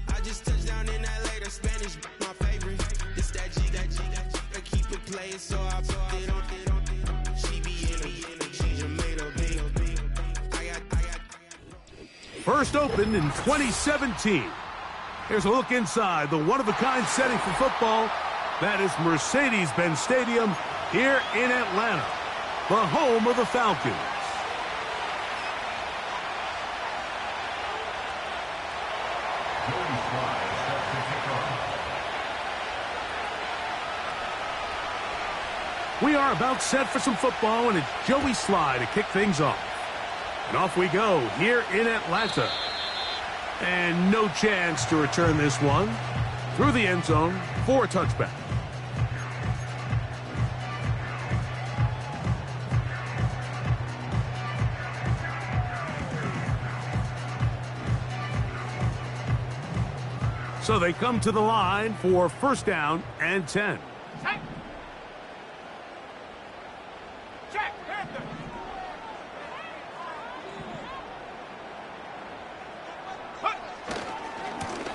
I just touched down in LA, the Spanish, my favorite. This that G, I keep it playing, so I put it on. She be in a she just made a big. I got. First opened in 2017. Here's a look inside the one-of-a-kind setting for football. That is Mercedes-Benz Stadium here in Atlanta, the home of the Falcons. We are about set for some football, and it's Joey Sly to kick things off. And off we go here in Atlanta. And no chance to return this one. Through the end zone for a touchback. So they come to the line for first down and 10.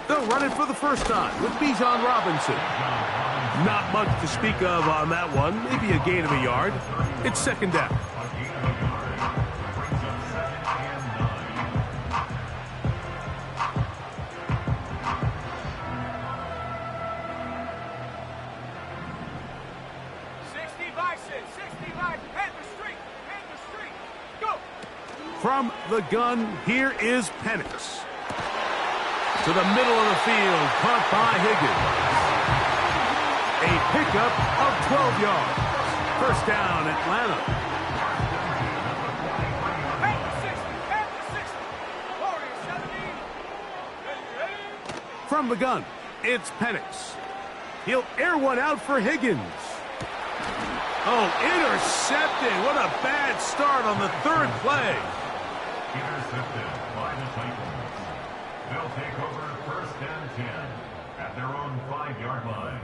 They'll run it for the first time with Bijan Robinson. Not much to speak of on that one. Maybe a gain of a yard. It's second down. From the gun, here is Penix. To the middle of the field, caught by Higgins. A pickup of 12 yards. First down, Atlanta. From the gun, it's Penix. He'll air one out for Higgins. Oh, intercepted. What a bad start on the third play. Intercepted by the Titans. They'll take over first and 10 at their own 5-yard line.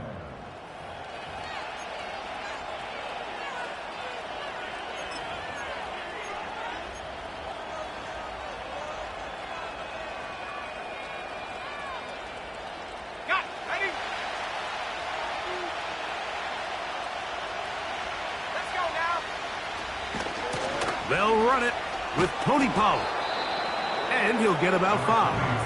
Got it. Ready? Let's go now. They'll run it with Tony Pollard. And he'll get about 5.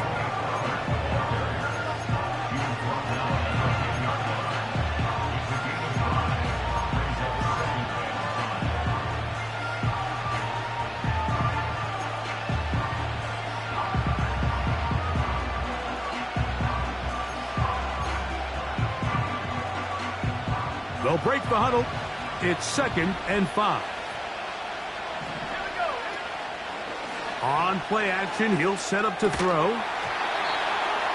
They'll break the huddle. It's second and 5. On play action, he'll set up to throw.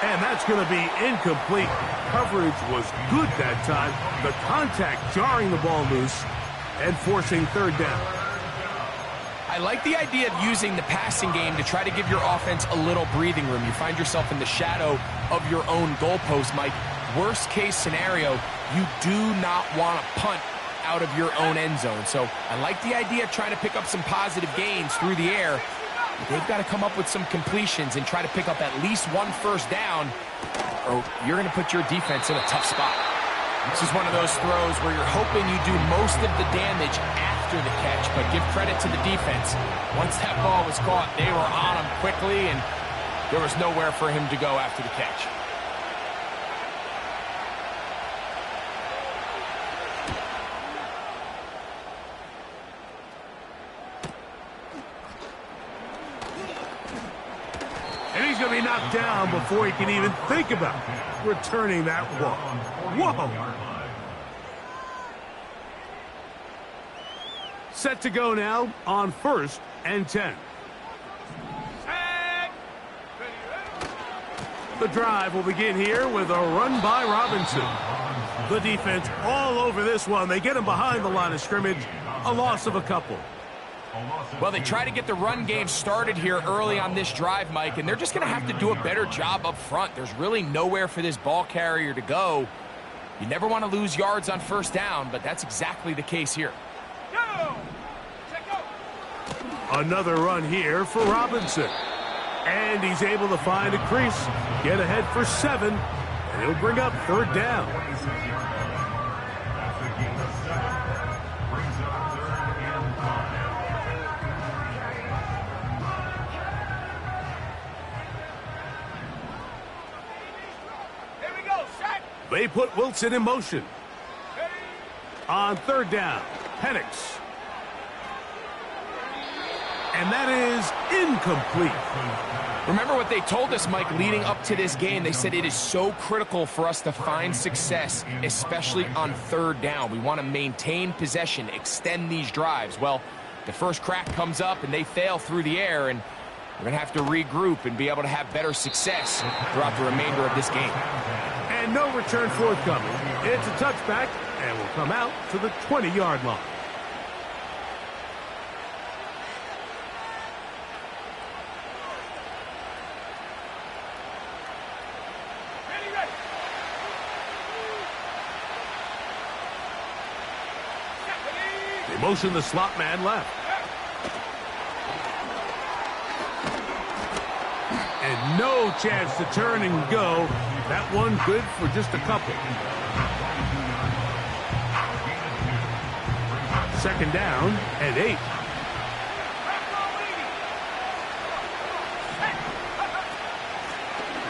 And that's going to be incomplete. Coverage was good that time. The contact jarring the ball loose and forcing third down. I like the idea of using the passing game to try to give your offense a little breathing room. You find yourself in the shadow of your own goalpost, Mike. Worst case scenario, you do not want to punt out of your own end zone. So I like the idea of trying to pick up some positive gains through the air. They've got to come up with some completions and try to pick up at least one first down, or you're going to put your defense in a tough spot. This is one of those throws where you're hoping you do most of the damage after the catch, but give credit to the defense. Once that ball was caught, they were on him quickly, and there was nowhere for him to go after the catch. He's going to be knocked down before he can even think about returning that ball. Whoa! Set to go now on first and 10. The drive will begin here with a run by Robinson. The defense all over this one. They get him behind the line of scrimmage. A loss of a couple. Well, they try to get the run game started here early on this drive, Mike, and they're just going to have to do a better job up front. There's really nowhere for this ball carrier to go. You never want to lose yards on first down, but that's exactly the case here. Go! Check go! Another run here for Robinson. And he's able to find a crease, get ahead for 7, and he'll bring up third down. That's a gain of 7. Brings up 3rd and 5. Here we go, set! They put Wilson in motion. Ready? On third down, Penix. And that is incomplete. Remember what they told us, Mike, leading up to this game. They said it is so critical for us to find success, especially on third down. We want to maintain possession, extend these drives. Well, the first crack comes up and they fail through the air, and we're going to have to regroup and be able to have better success throughout the remainder of this game. And no return forthcoming. It's a touchback and will come out to the 20-yard line. Ready, ready! Set, ready! They motion the slot man left. And no chance to turn and go. That one good for just a couple. Second down and 8.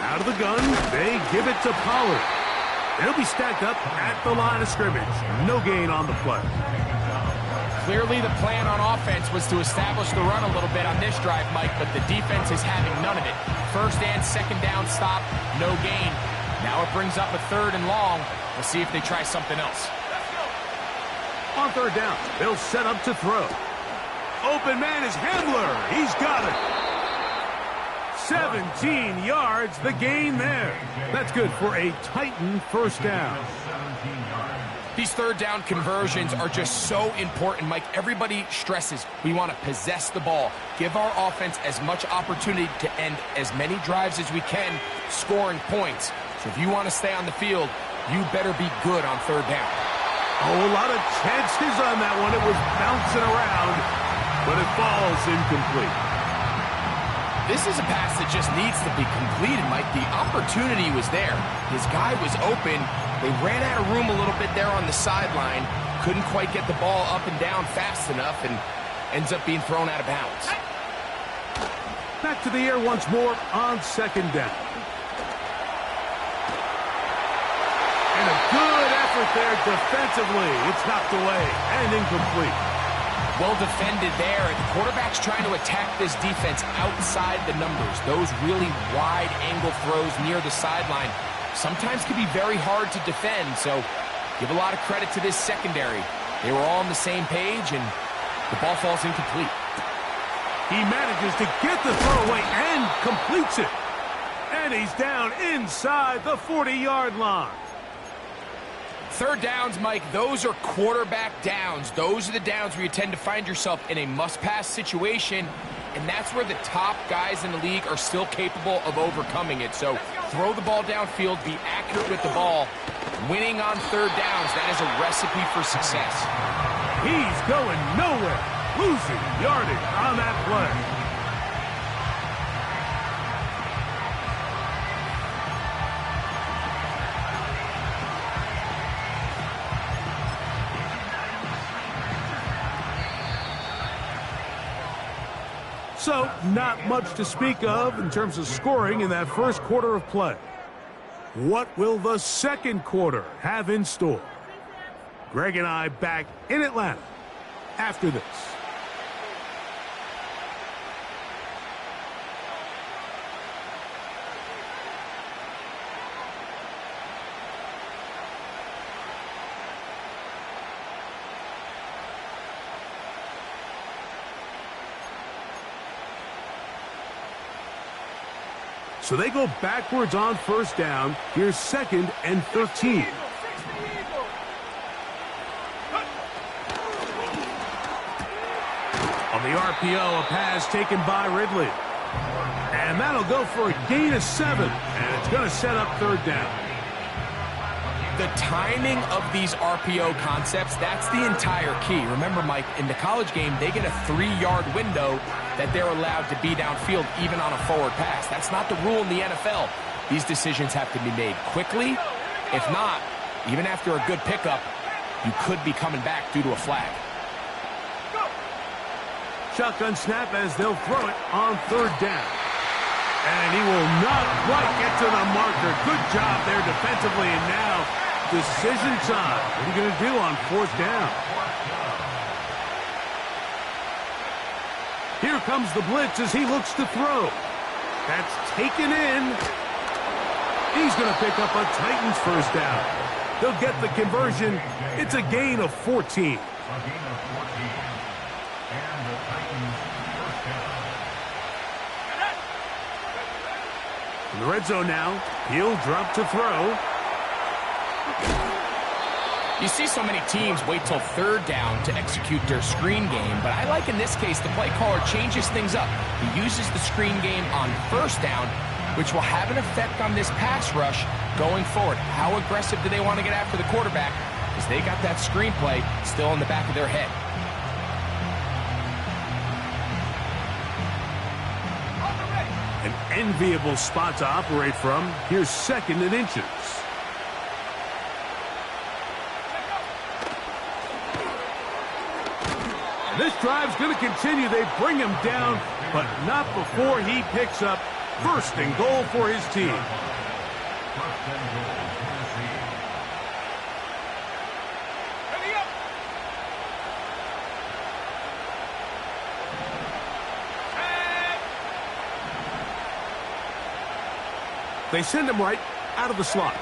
Out of the gun, they give it to Pollard. They'll be stacked up at the line of scrimmage. No gain on the play. Clearly the plan on offense was to establish the run a little bit on this drive, Mike, but the defense is having none of it. First and second down stop, no gain. Now it brings up a 3rd and long. We'll see if they try something else. On third down, they'll set up to throw. Open man is Hamler. He's got it. 17 yards, the gain there. That's good for a Titan first down. These third down conversions are just so important, Mike. Everybody stresses we want to possess the ball, give our offense as much opportunity to end as many drives as we can, scoring points. So if you want to stay on the field, you better be good on third down. Oh, a lot of chances on that one. It was bouncing around, but it falls incomplete. This is a pass that just needs to be completed, Mike. The opportunity was there. His guy was open. They ran out of room a little bit there on the sideline. Couldn't quite get the ball up and down fast enough and ends up being thrown out of bounds. Back to the air once more on second down. And a good effort there defensively. It's knocked away and incomplete. Well defended there. The quarterback's trying to attack this defense outside the numbers. Those really wide angle throws near the sideline sometimes can be very hard to defend, so give a lot of credit to this secondary. They were all on the same page, and the ball falls incomplete. He manages to get the throw away and completes it. And he's down inside the 40-yard line. Third downs, Mike, those are quarterback downs. Those are the downs where you tend to find yourself in a must-pass situation, and that's where the top guys in the league are still capable of overcoming it. So throw the ball downfield, be accurate with the ball. Winning on third downs, that is a recipe for success. He's going nowhere, losing yardage on that play. So, not much to speak of in terms of scoring in that first quarter of play. What will the second quarter have in store? Greg and I back in Atlanta after this. So they go backwards on first down. Here's 2nd and 13. On the RPO, a pass taken by Ridley. And that'll go for a gain of 7. And it's going to set up third down. The timing of these RPO concepts, that's the entire key. Remember, Mike, in the college game, they get a 3-yard window that they're allowed to be downfield, even on a forward pass. That's not the rule in the NFL. These decisions have to be made quickly. If not, even after a good pickup, you could be coming back due to a flag. Shotgun snap as they'll throw it on 3rd down. And he will not quite get to the marker. Good job there defensively, and now decision time. What are you going to do on 4th down? Here comes the blitz as he looks to throw. That's taken in. He's going to pick up a Titans 1st down. They'll get the conversion. It's a gain of 14. A gain of 14. And the Titans 1st down. In the red zone now, he'll drop to throw. You see so many teams wait till 3rd down to execute their screen game, but I like in this case the play caller changes things up. He uses the screen game on 1st down, which will have an effect on this pass rush going forward. How aggressive do they want to get after the quarterback? Because they got that screen play still in the back of their head. An enviable spot to operate from. Here's 2nd and inches. And this drive's going to continue. They bring him down, but not before he picks up 1st and goal for his team. 1st and goal, Tennessee. Ready up. They send him right out of the slot.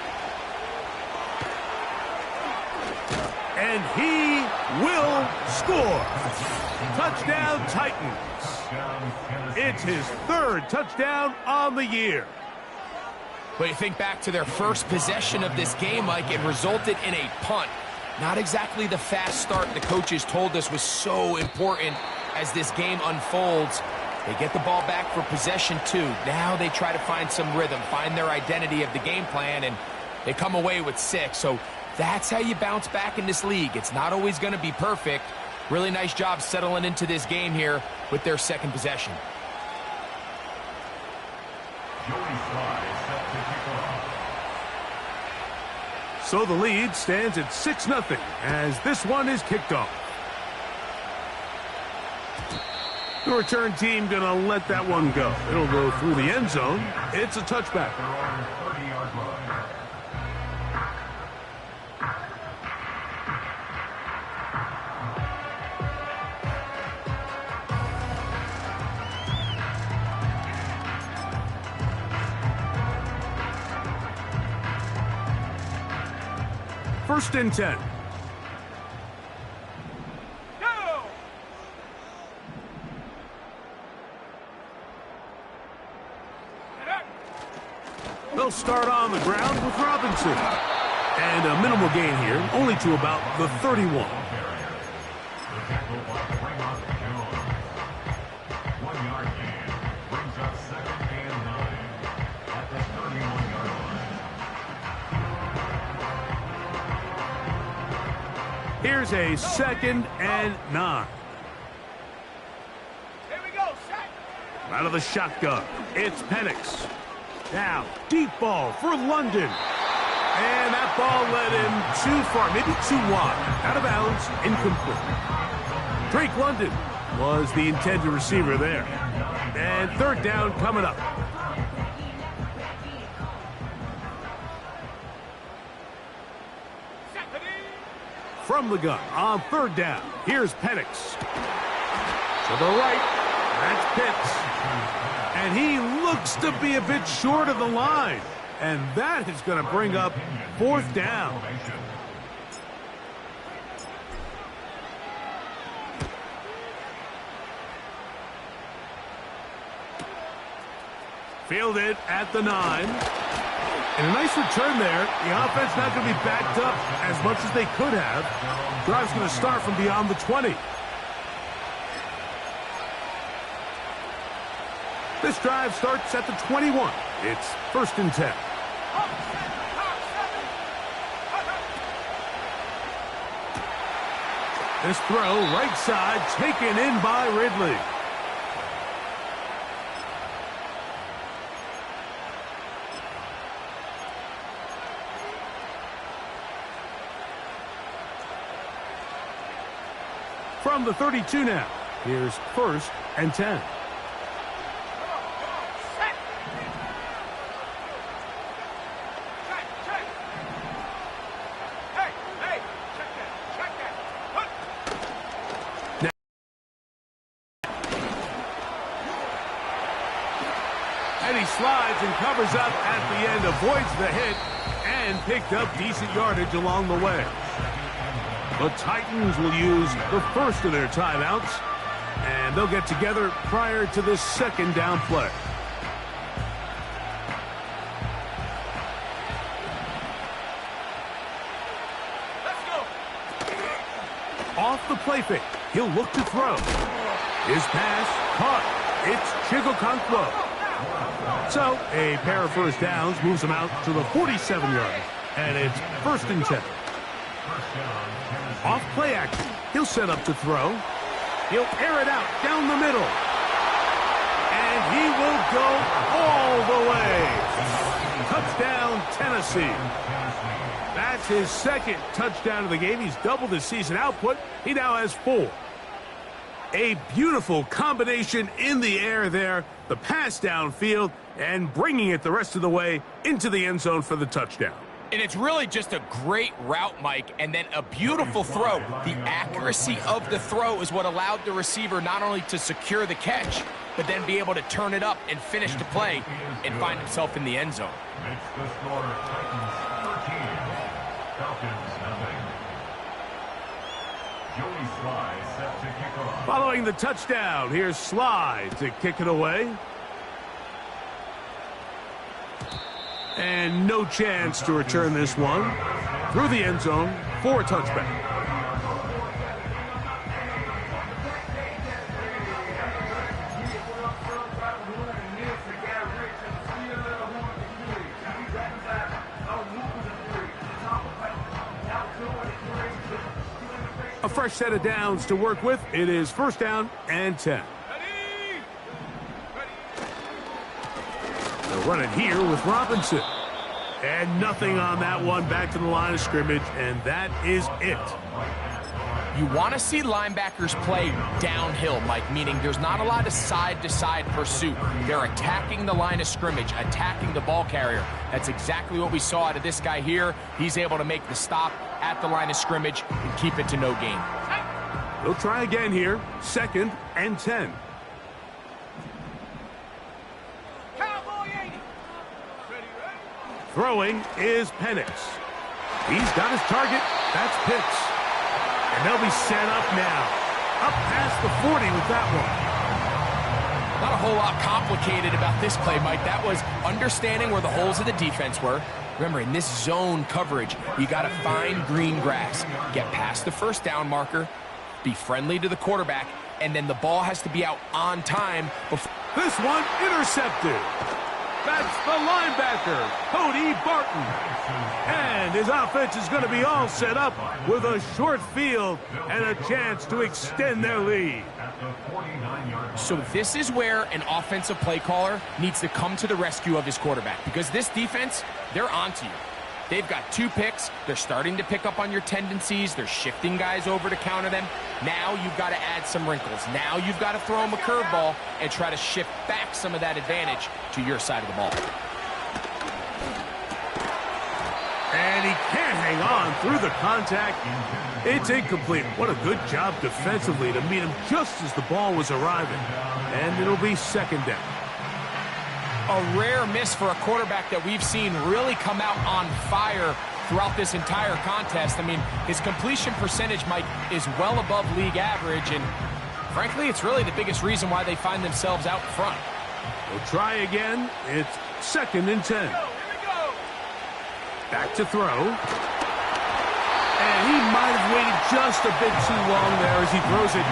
And he will score. Touchdown, Titans. It's his 3rd touchdown on the year. But you think back to their first possession of this game, Mike, it resulted in a punt. Not exactly the fast start the coaches told us was so important as this game unfolds. They get the ball back for possession 2. Now they try to find some rhythm, find their identity of the game plan, and they come away with 6. So that's how you bounce back in this league. It's not always going to be perfect. Really nice job settling into this game here with their 2nd possession. Joey Sly set to kick off. So the lead stands at 6-0 as this one is kicked off. The return team going to let that one go. It'll go through the end zone. It's a touchback. They're on the 30-yard line. First and 10. They'll start on the ground with Robinson. And a minimal gain here, only to about the 31. The tackle by Fremont Jones. 1-yard gain brings up 2nd and 9 at the 31-yard line. Here's a 2nd and 9. Here we go, set. Out of the shotgun, it's Penix. Now, deep ball for London. And that ball led him too far, maybe too wide. Out of bounds, incomplete. Drake London was the intended receiver there. And 3rd down coming up. From the gun on 3rd down, here's Penix. To the right, that's Pitts. And he looks to be a bit short of the line. And that is going to bring up 4th down. Fielded at the 9. And a nice return there. The offense not going to be backed up as much as they could have. Drive's going to start from beyond the 20. This drive starts at the 21. It's 1st and 10. This throw, right side, taken in by Ridley. From the 32 now, here's 1st and 10. And he slides and covers up at the end, avoids the hit, and picked up decent yardage along the way. The Titans will use the first of their timeouts, and they'll get together prior to this 2nd down play. Let's go. Off the play fake, he'll look to throw. His pass caught. It's Chigokankwo. So a pair of first downs moves him out to the 47-yard, and it's 1st and 10. Off play action, he'll set up to throw. He'll air it out down the middle, and he will go all the way. Touchdown, Tennessee. That's his 2nd touchdown of the game. He's doubled his season output. He now has 4. A beautiful combination in the air there. The pass downfield and bringing it the rest of the way into the end zone for the touchdown. And it's really just a great route, Mike, and then a beautiful throw. The accuracy of the throw is what allowed the receiver not only to secure the catch, but then be able to turn it up and finish the play and find himself in the end zone. Makes the score Titans 13, Falcons nothing. Joey Sly set to kick off. Following the touchdown, here's Sly to kick it away. And no chance to return this one through the end zone for a touchback. A fresh set of downs to work with. It is 1st down and 10. They'll run it here with Robinson. And nothing on that one. Back to the line of scrimmage, and that is it. You want to see linebackers play downhill, Mike, meaning there's not a lot of side-to-side pursuit. They're attacking the line of scrimmage, attacking the ball carrier. That's exactly what we saw out of this guy here. He's able to make the stop at the line of scrimmage and keep it to no gain. They'll try again here. 2nd and 10. Throwing is Penix. He's got his target. That's Pitts. And they'll be set up now. Up past the 40 with that one. Not a whole lot complicated about this play, Mike. That was understanding where the holes of the defense were. Remember, in this zone coverage, you got to find green grass. Get past the 1st down marker, be friendly to the quarterback, and then the ball has to be out on time before. This one intercepted. That's the linebacker, Cody Barton. And his offense is going to be all set up with a short field and a chance to extend their lead. So this is where an offensive play caller needs to come to the rescue of his quarterback, because this defense, they're onto you. They've got 2 picks. They're starting to pick up on your tendencies. They're shifting guys over to counter them. Now you've got to add some wrinkles. Now you've got to throw them a curveball and try to shift back some of that advantage to your side of the ball. And he can't hang on through the contact. It's incomplete. What a good job defensively to meet him just as the ball was arriving. And it'll be 2nd down. A rare miss for a quarterback that we've seen really come out on fire throughout this entire contest. I mean, his completion percentage, Mike, is well above league average, and frankly, it's really the biggest reason why they find themselves out front. We'll try again. It's 2nd and 10. Back to throw. And he might have waited just a bit too long there as he throws it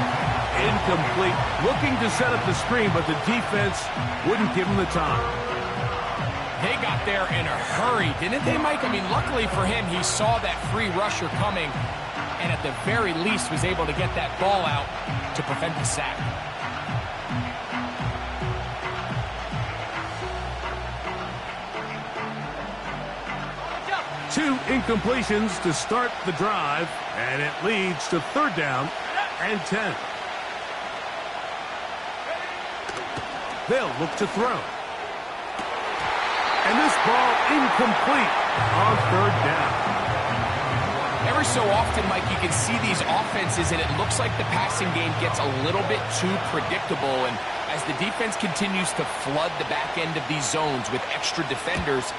incomplete. Looking to set up the screen, but the defense wouldn't give him the time. They got there in a hurry, didn't they, Mike? I mean, luckily for him, he saw that free rusher coming and at the very least was able to get that ball out to prevent the sack. Two incompletions to start the drive, and it leads to 3rd down and 10. They'll look to throw. And this ball incomplete on 3rd down. Every so often, Mike, you can see these offenses, and it looks like the passing game gets a little bit too predictable. And as the defense continues to flood the back end of these zones with extra defenders,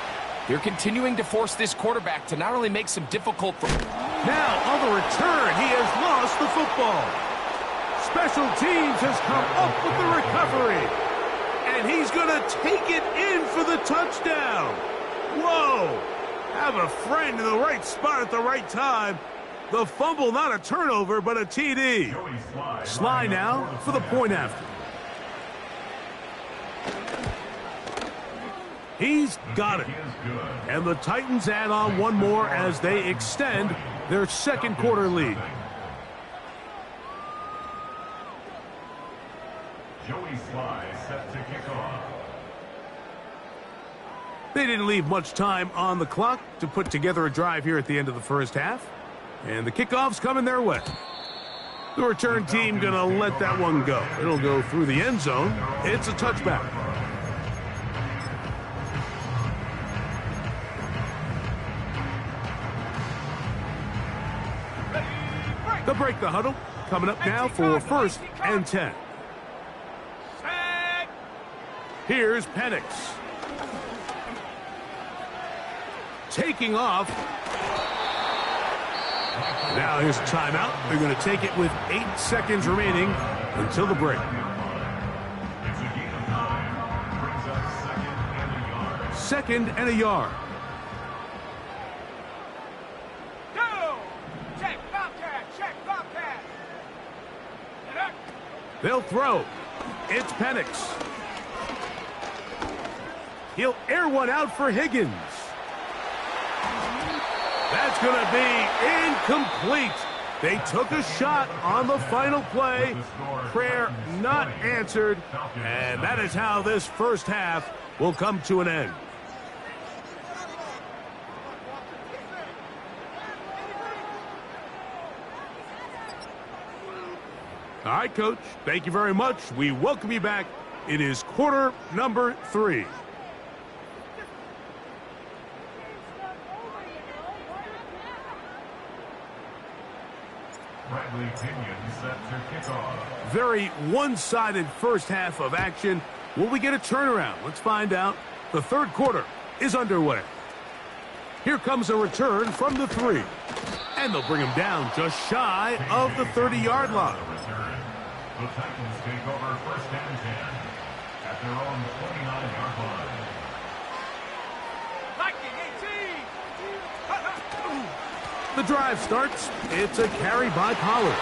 they're continuing to force this quarterback to not only make some difficult... Now, on the return, he has lost the football. Special teams has come up with the recovery. And he's going to take it in for the touchdown. Whoa! Have a friend in the right spot at the right time. The fumble, not a turnover, but a TD. Sly now for the point after. He's got it. And the Titans add on one more as they extend their 2nd quarter lead. Joey Sly set to kick off. They didn't leave much time on the clock to put together a drive here at the end of the 1st half. And the kickoff's coming their way. The return team going to let that one go. It'll go through the end zone. It's a touchback. They'll break the huddle. Coming up now for 1st and 10. Here's Penix. Taking off. Now here's a timeout. They're going to take it with 8 seconds remaining until the break. It's a gain of 9. Brings up 2nd and a yard. 2nd and a yard. Check, Bobcat, check, Bobcat. They'll throw. It's Penix. He'll air one out for Higgins. That's going to be incomplete. They took a shot on the final play. Prayer not answered. And that is how this 1st half will come to an end. All right, Coach. Thank you very much. We welcome you back. It is quarter number 3. Bradley Pinion set to kick off. Very one-sided 1st half of action. Will we get a turnaround? Let's find out. The 3rd quarter is underway. Here comes a return from the 3. And they'll bring him down just shy of the 30-yard line. The Titans take over 1st and 10 at their own 29-yard line. The drive starts. It's a carry by Pollard.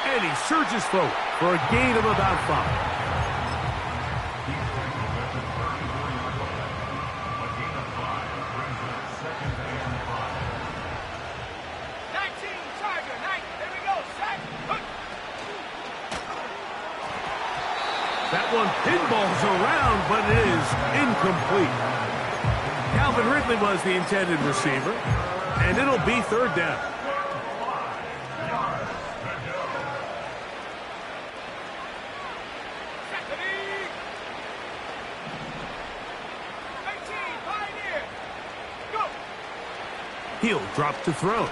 And he surges forward for a gain of about 5. He's tackled at the 34-yard line. A gain of 5 brings up 2nd and 5. 19, Charger, 9. There we go, sack. That one pinballs around, but it is incomplete. Calvin Ridley was the intended receiver. And it'll be 3rd down. He'll drop to throw.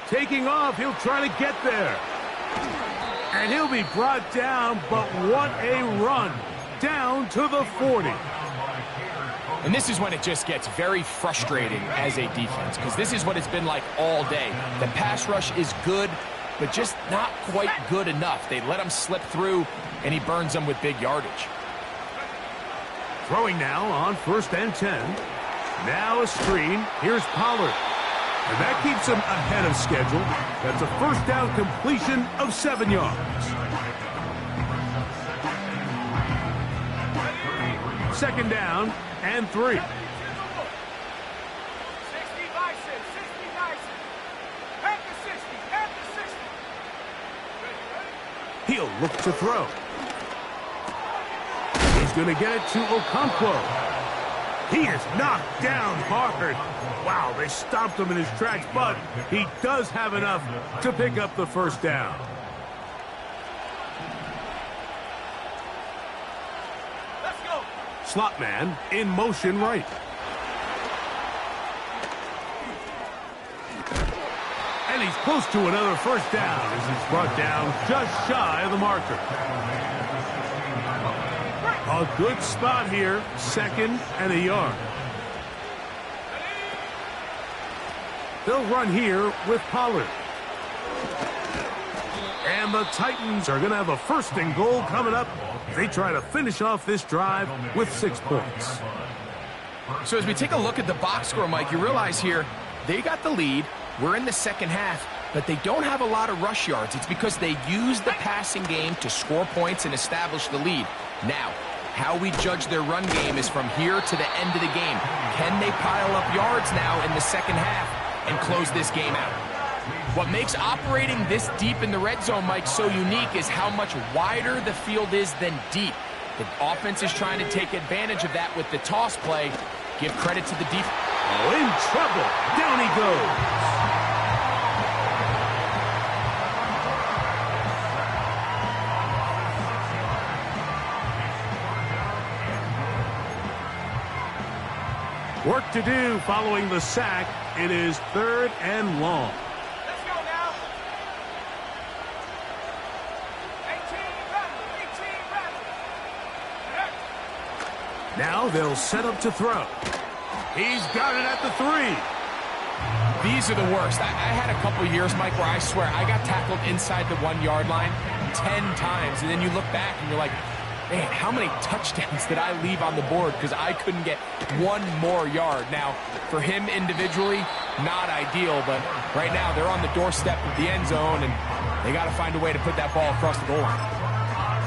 Taking off, he'll try to get there. And he'll be brought down, but what a run. Down to the 40. And this is when it just gets very frustrating as a defense, because this is what it's been like all day. The pass rush is good, but just not quite good enough. They let him slip through, and he burns them with big yardage. Throwing now on 1st and 10. Now a screen. Here's Pollard. And that keeps him ahead of schedule. That's a 1st down completion of 7 yards. 2nd down and 3. 60 by 6. He'll look to throw. He's going to get it to Okonkwo. He is knocked down hard. Wow, they stopped him in his tracks, but he does have enough to pick up the first down. Let's go. Slot man in motion right. And he's close to another first down as he's brought down just shy of the marker. A good spot here, 2nd and a yard. They'll run here with Pollard. And the Titans are going to have a 1st and goal coming up. They try to finish off this drive with 6 points. So as we take a look at the box score, Mike, you realize here they got the lead. We're in the second half, but they don't have a lot of rush yards. It's because they use the passing game to score points and establish the lead. Now, how we judge their run game is from here to the end of the game. Can they pile up yards now in the second half and close this game out? What makes operating this deep in the red zone, Mike, so unique is how much wider the field is than deep. The offense is trying to take advantage of that with the toss play. Give credit to the defense. Oh, in trouble. Down he goes. Work to do following the sack. It is 3rd and long. Let's go now. 18 ready. Now they'll set up to throw. He's got it at the 3. These are the worst. I had a couple years, Mike, where I swear I got tackled inside the 1-yard line 10 times, and then you look back and you're like, man, how many touchdowns did I leave on the board because I couldn't get one more yard? Now, for him individually, not ideal, but right now they're on the doorstep of the end zone, and they got to find a way to put that ball across the goal line.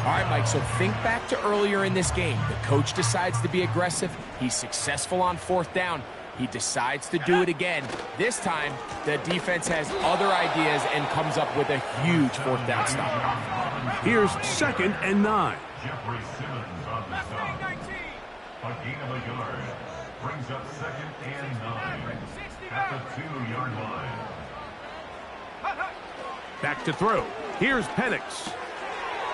All right, Mike, so think back to earlier in this game. The coach decides to be aggressive. He's successful on 4th down. He decides to do it again. This time, the defense has other ideas and comes up with a huge 4th down stop. Here's 2nd and 9. Jeffrey Simmons on the stop. A gain of a yard. Brings up 2nd and 9 at the 2-yard line. Back to throw. Here's Penix.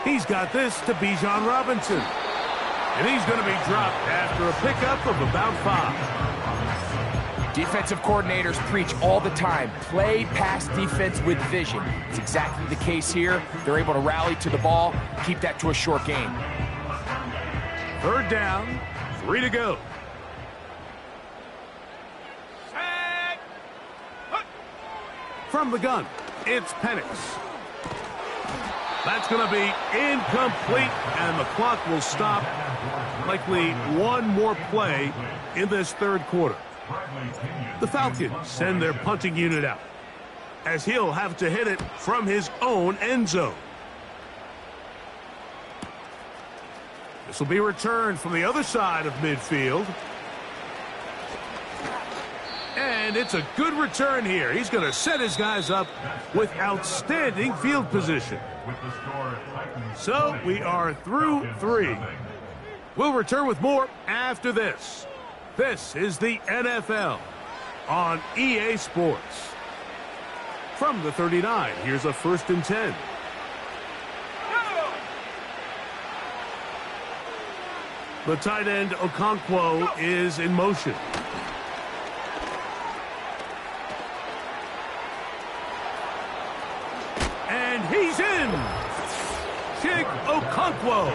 He's got this to Bijan Robinson. And he's going to be dropped after a pickup of about 5. Defensive coordinators preach all the time, play pass defense with vision. It's exactly the case here. They're able to rally to the ball, keep that to a short gain. 3rd down, 3 to go. Set. From the gun, it's Penix. That's going to be incomplete, and the clock will stop. Likely one more play in this 3rd quarter. The Falcons send their punting unit out, as he'll have to hit it from his own end zone. This will be returned from the other side of midfield. And it's a good return here. He's going to set his guys up with outstanding field position. So we are through 3. We'll return with more after this. This is the NFL on EA Sports. From the 39, here's a 1st and 10. The tight end, Okonkwo, is in motion. And he's in! Chig Okonkwo.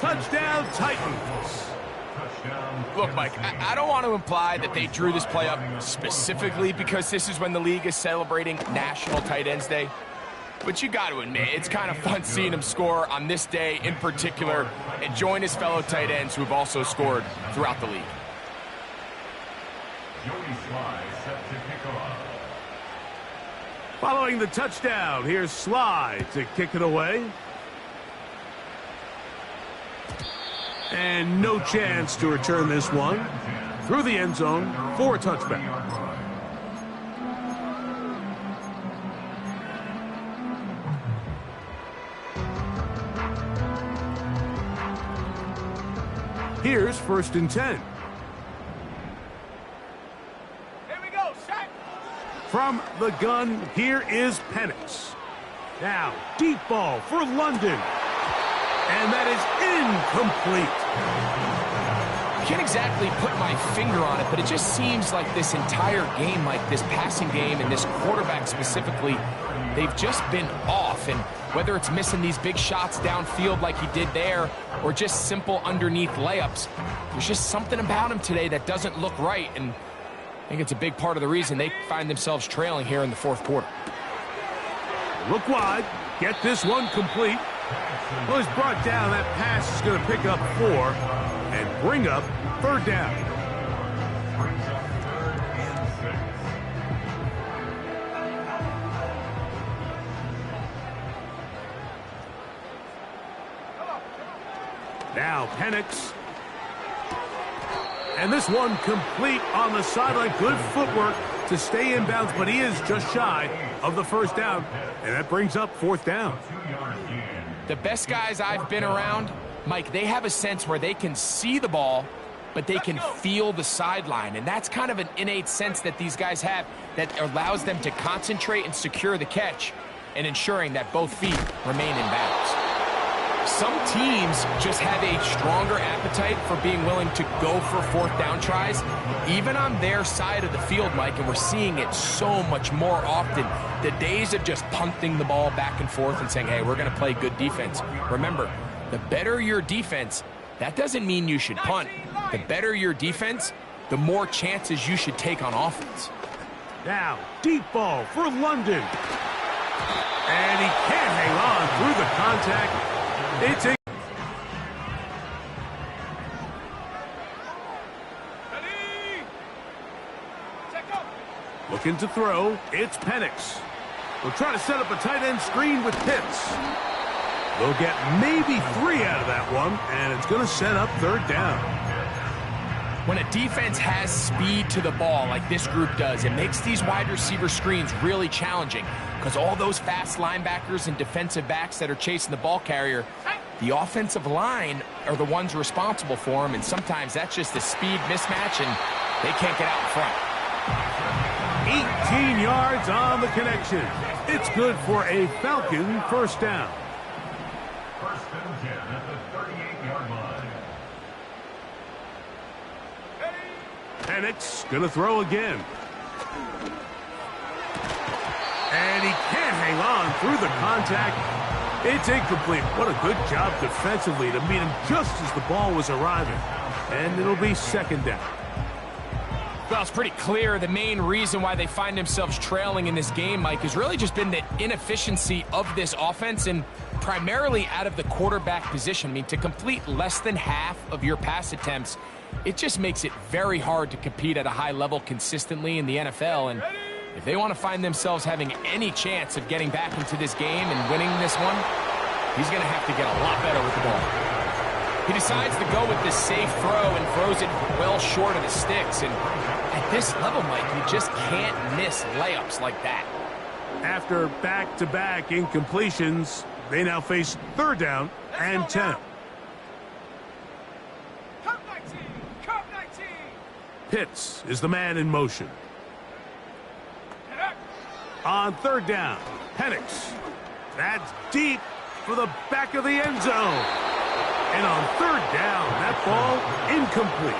Touchdown, Titans. Look, Mike, I don't want to imply that they drew this play up specifically because this is when the league is celebrating National Tight Ends Day. But you got to admit, it's kind of fun seeing him score on this day in particular and join his fellow tight ends who have also scored throughout the league. Following the touchdown, here's Sly to kick it away. And no chance to return this one through the end zone for a touchback. Here's 1st and 10. Here we go, set. From the gun, here is Penix. Now, deep ball for London. And that is incomplete. I can't exactly put my finger on it, but it just seems like this entire game, like this passing game and this quarterback specifically, they've just been off. And whether it's missing these big shots downfield like he did there or just simple underneath layups, there's just something about him today that doesn't look right. And I think it's a big part of the reason they find themselves trailing here in the 4th quarter. Look wide. Get this one complete. Well, he's brought down. That pass is going to pick up 4 and bring up 3rd down. Brings up 3rd and 6. Now Penix. And this one complete on the sideline. Good footwork to stay in bounds, but he is just shy of the 1st down. And that brings up 4th down. 2-yard gain. The best guys I've been around, Mike, they have a sense where they can see the ball, but they can feel the sideline. And that's kind of an innate sense that these guys have that allows them to concentrate and secure the catch and ensuring that both feet remain in bounds. Some teams just have a stronger appetite for being willing to go for 4th down tries, even on their side of the field, Mike, and we're seeing it so much more often. The days of just punting the ball back and forth and saying, hey, we're going to play good defense. Remember, the better your defense, that doesn't mean you should punt. The better your defense, the more chances you should take on offense. Now, deep ball for London. And he can't hang on through the contact. It's a Ready. Check up. looking to throw. It's Penix. They'll try to set up a tight end screen with Pitts. They'll get maybe 3 out of that one, and it's going to set up 3rd down. When a defense has speed to the ball like this group does, it makes these wide receiver screens really challenging because all those fast linebackers and defensive backs that are chasing the ball carrier, the offensive line are the ones responsible for them, and sometimes that's just a speed mismatch, and they can't get out in front. 18 yards on the connection. It's good for a Falcon 1st down. 1st and 10 at the 38-yard line. Penix going to throw again. And he can't hang on through the contact. It's incomplete. What a good job defensively to meet him just as the ball was arriving. And it'll be 2nd down. Well, it's pretty clear the main reason why they find themselves trailing in this game, Mike, has really just been the inefficiency of this offense and primarily out of the quarterback position. I mean, to complete less than half of your pass attempts, it just makes it very hard to compete at a high level consistently in the NFL. And if they want to find themselves having any chance of getting back into this game and winning this one, he's going to have to get a lot better with the ball. He decides to go with this safe throw and throws it well short of the sticks. And at this level, Mike, you just can't miss layups like that. After back-to-back incompletions, they now face 3rd down and 10. Cup 19. Cup 19. Pitts is the man in motion. On 3rd down, Penix. That's deep for the back of the end zone. And on 3rd down, that ball incomplete.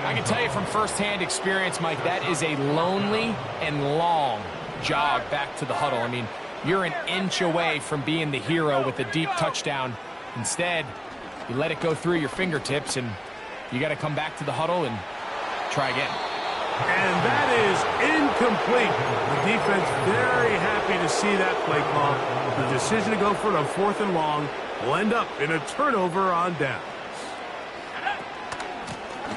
I can tell you from firsthand experience, Mike, that is a lonely and long jog back to the huddle. I mean, you're an inch away from being the hero with a deep touchdown. Instead, you let it go through your fingertips, and you got to come back to the huddle and try again. And that is incomplete. The defense very happy to see that play call. The decision to go for it on 4th and long will end up in a turnover on downs.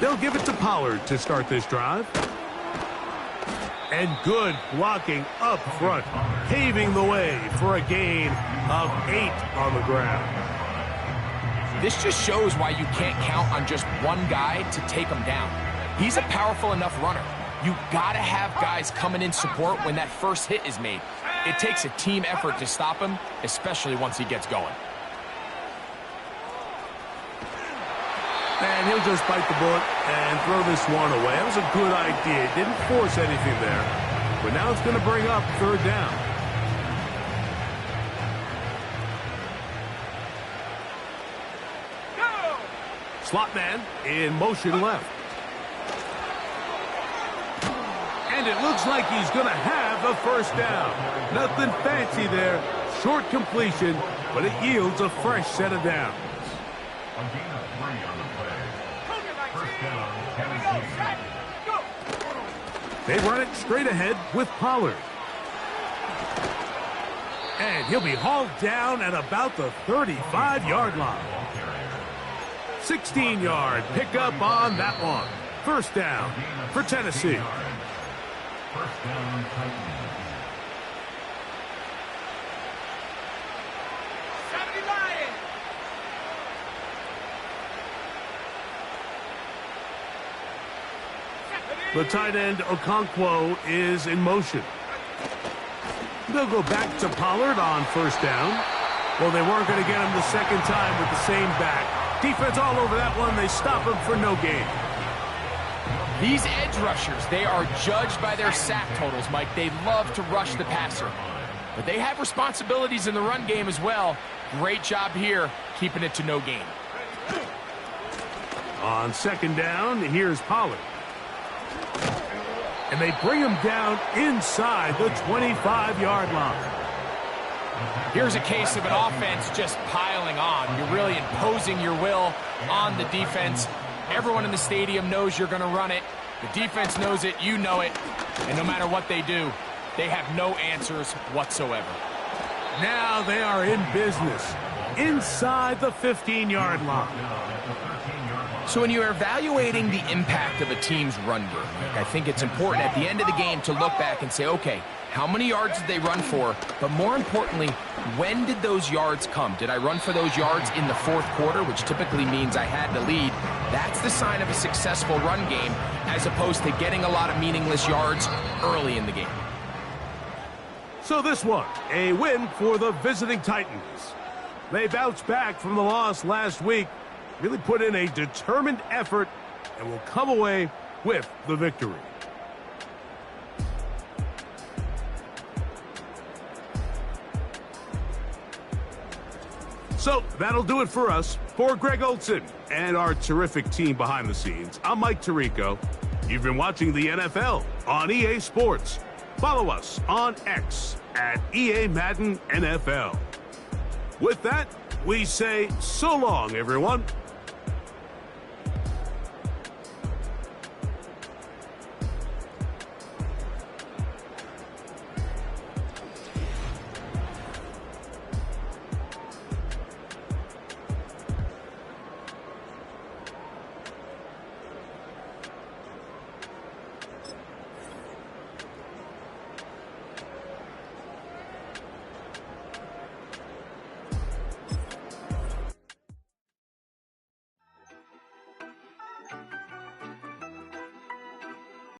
They'll give it to Pollard to start this drive. And good blocking up front, paving the way for a gain of 8 on the ground. This just shows why you can't count on just one guy to take him down. He's a powerful enough runner. You gotta have guys coming in support when that first hit is made. It takes a team effort to stop him, especially once he gets going. And he'll just bite the bullet and throw this one away. That was a good idea. Didn't force anything there. But now it's going to bring up third down. Go! Slot man in motion left. And it looks like he's going to have the first down. Nothing fancy there. Short completion, but it yields a fresh set of downs. A gain of 3 on the play. Cougar 19. First down, Here we go, Tennessee. set, go! They run it straight ahead with Pollard. And he'll be hauled down at about the 35-yard line. 16-yard pickup on that one. First down for Tennessee. First down, Titans. 70 Lions. The tight end, Okonkwo, is in motion. They'll go back to Pollard on first down. Well, they weren't going to get him the second time with the same back. Defense all over that one. They stop him for no gain. These edge rushers, they are judged by their sack totals, Mike. They love to rush the passer. But they have responsibilities in the run game as well. Great job here, keeping it to no gain. On second down, here's Pollard. And they bring him down inside the 25-yard line. Here's a case of an offense just piling on. You're really imposing your will on the defense. Everyone in the stadium knows you're going to run it. The defense knows it, you know it. And no matter what they do, they have no answers whatsoever. Now they are in business inside the 15-yard line. So when you're evaluating the impact of a team's run game, Mike, I think it's important at the end of the game to look back and say, okay, how many yards did they run for? But more importantly, when did those yards come? Did I run for those yards in the fourth quarter, which typically means I had to lead? That's the sign of a successful run game, as opposed to getting a lot of meaningless yards early in the game. So this one, a win for the visiting Titans. They bounced back from the loss last week, really put in a determined effort, and will come away with the victory. So that'll do it for us. For Greg Olson and our terrific team behind the scenes, I'm Mike Tirico. You've been watching the NFL on EA Sports. Follow us on X at EA Madden NFL. With that, we say so long, everyone.